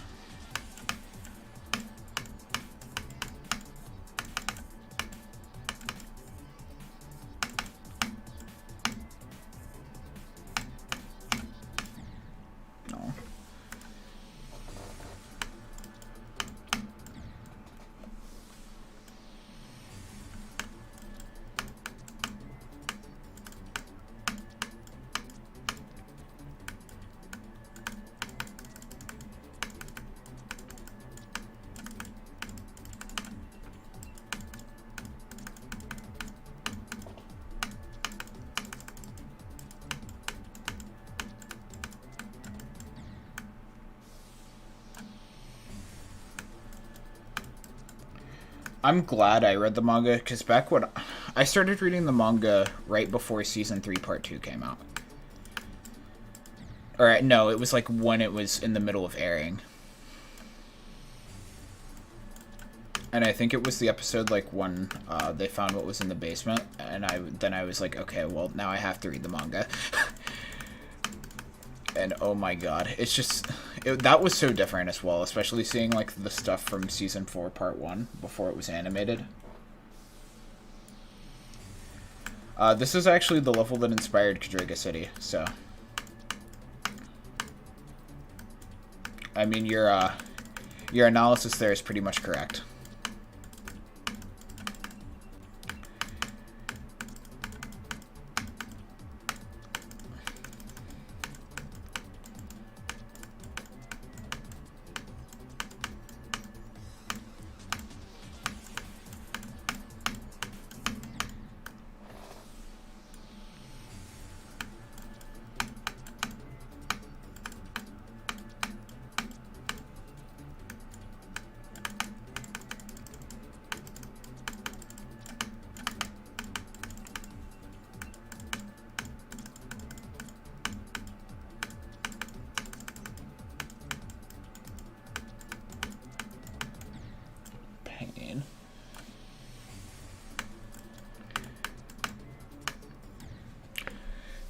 I'm glad I read the manga, because back when I started reading the manga right before Season 3 Part 2 came out. Or, no, it was like when it was in the middle of airing. And I think it was the episode, like, when they found what was in the basement, and then I was like, okay, well, now I have to read the manga. And oh my god, it's just... that was so different as well, especially seeing, like, the stuff from Season 4 Part 1 before it was animated. This is actually the level that inspired Kurumi City, so... I mean, you're Your analysis there is pretty much correct.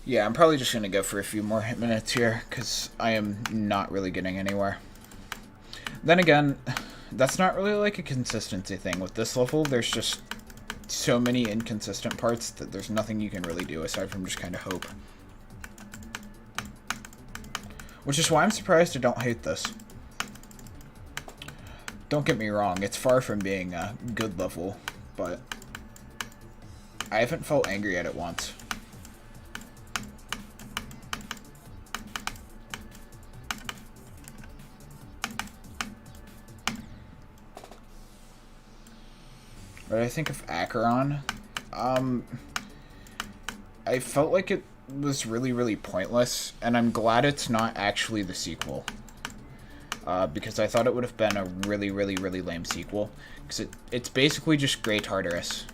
Yeah, I'm probably just going to go for a few more minutes here, because I am not really getting anywhere. Then again, that's not really like a consistency thing. With this level, there's just so many inconsistent parts that there's nothing you can really do aside from just kind of hope. Which is why I'm surprised I don't hate this. Don't get me wrong, it's far from being a good level, but I haven't felt angry at it once. What did I think of Acheron? I felt like it was really, really pointless, and I'm glad it's not actually the sequel. Because I thought it would have been a really, really, really lame sequel. Because it's basically just Grey Tartarus.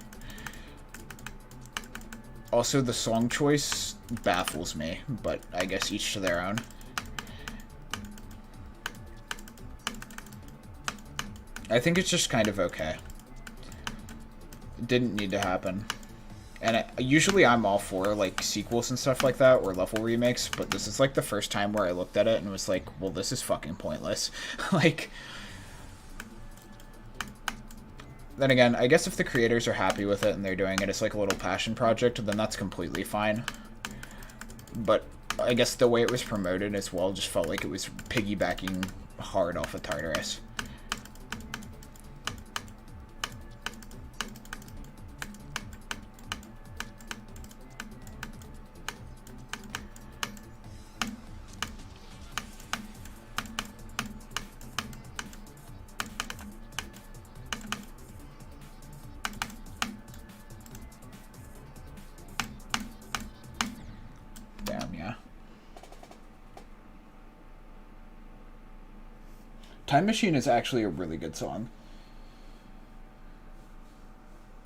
Also, the song choice baffles me, but I guess each to their own. I think it's just kind of okay. It didn't need to happen. And usually I'm all for, like, sequels and stuff like that, or level remakes, but this is, like, the first time where I looked at it and was like, well, this is fucking pointless. Like, then again, I guess if the creators are happy with it and they're doing it as, like, a little passion project, then that's completely fine. But I guess the way it was promoted as well just felt like it was piggybacking hard off of Tartarus. Time Machine is actually a really good song.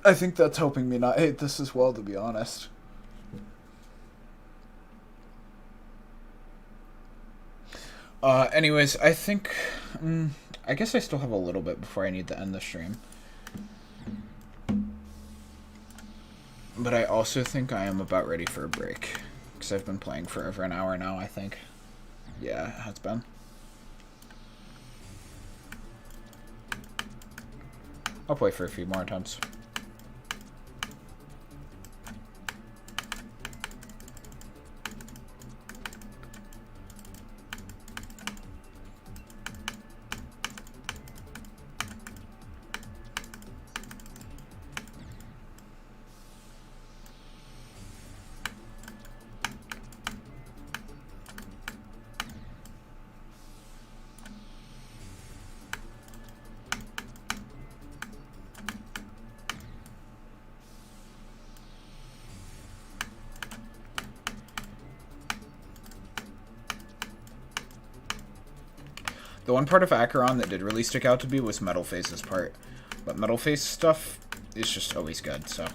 I think that's helping me not hate this as well, to be honest. Anyways, I think... I guess I still have a little bit before I need to end the stream. But I also think I am about ready for a break. Because I've been playing for over an hour now, I think. Yeah, it has been. I'll play for a few more attempts. The one part of Acheron that did really stick out to me was Metal Face's part. But Metal Face stuff is just always good, so...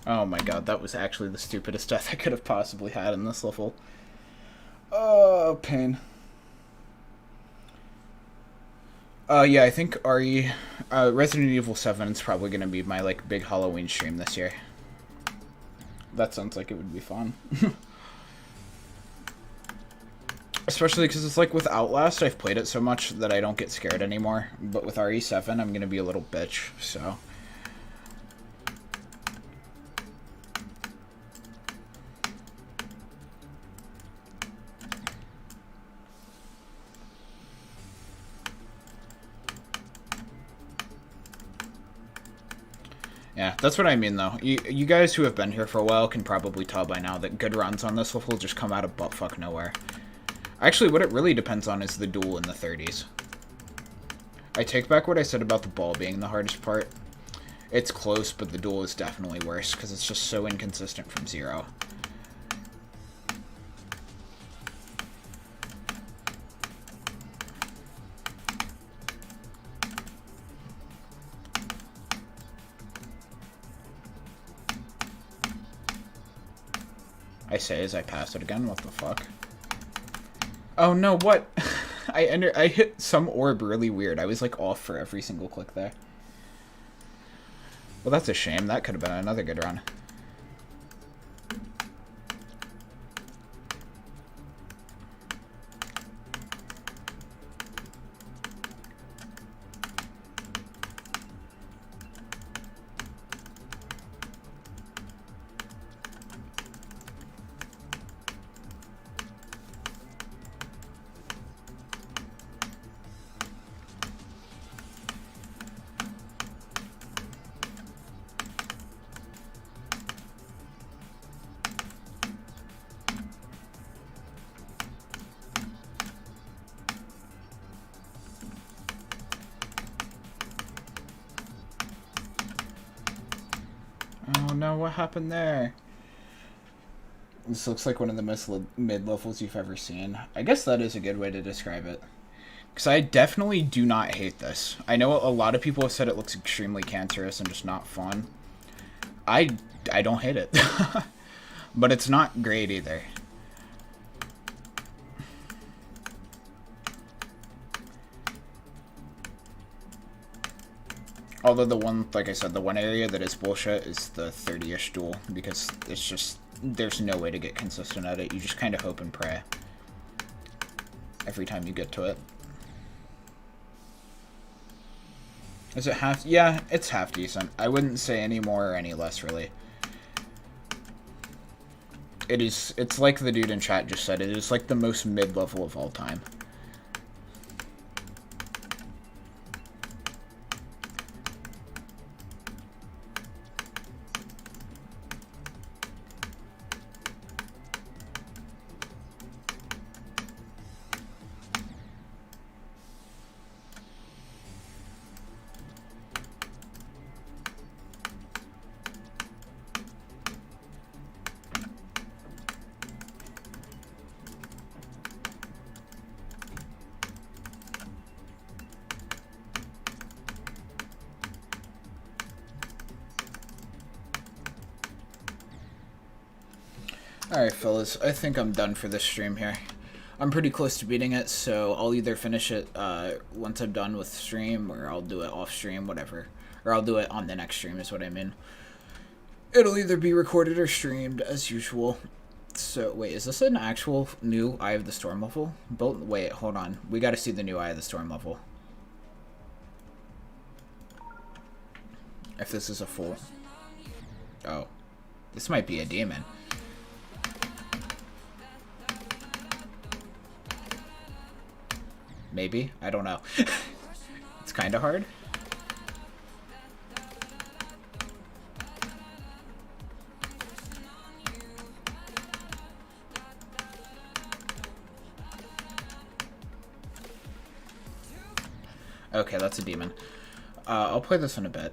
Oh my god, that was actually the stupidest death I could have possibly had in this level. Oh, pain. Yeah, I think Resident Evil 7 is probably going to be my, like, big Halloween stream this year. That sounds like it would be fun. Especially because it's like with Outlast, I've played it so much that I don't get scared anymore. But with RE7, I'm going to be a little bitch, so... Yeah, that's what I mean, though. You guys who have been here for a while can probably tell by now that good runs on this level just come out of buttfuck nowhere. Actually, what it really depends on is the duel in the 30s. I take back what I said about the ball being the hardest part. It's close, but the duel is definitely worse, because it's just so inconsistent from zero. I say as I pass it again, what the fuck? Oh no, what? I hit some orb really weird. I was like off for every single click there. Well, that's a shame. That could have been another good run. Oh no, what happened there? This looks like one of the most mid-levels you've ever seen. I guess that is a good way to describe it. Because I definitely do not hate this. I know a lot of people have said it looks extremely cancerous and just not fun. I don't hate it. But it's not great either. Although the one, like I said, the one area that is bullshit is the 30-ish duel, because it's just, there's no way to get consistent at it. You just kind of hope and pray every time you get to it. Is it half? Yeah, it's half decent. I wouldn't say any more or any less, really. It's like the dude in chat just said, it is like the most mid-level of all time. Alright, fellas, I think I'm done for this stream here. I'm pretty close to beating it, so I'll either finish it once I'm done with stream, or I'll do it off stream, whatever. Or I'll do it on the next stream, is what I mean. It'll either be recorded or streamed, as usual. So, wait, is this an actual new Eye of the Storm level? Wait, hold on. We gotta see the new Eye of the Storm level. If this is a full... Oh. This might be a demon. Maybe? I don't know. It's kind of hard. Okay, that's a demon. I'll play this in a bit.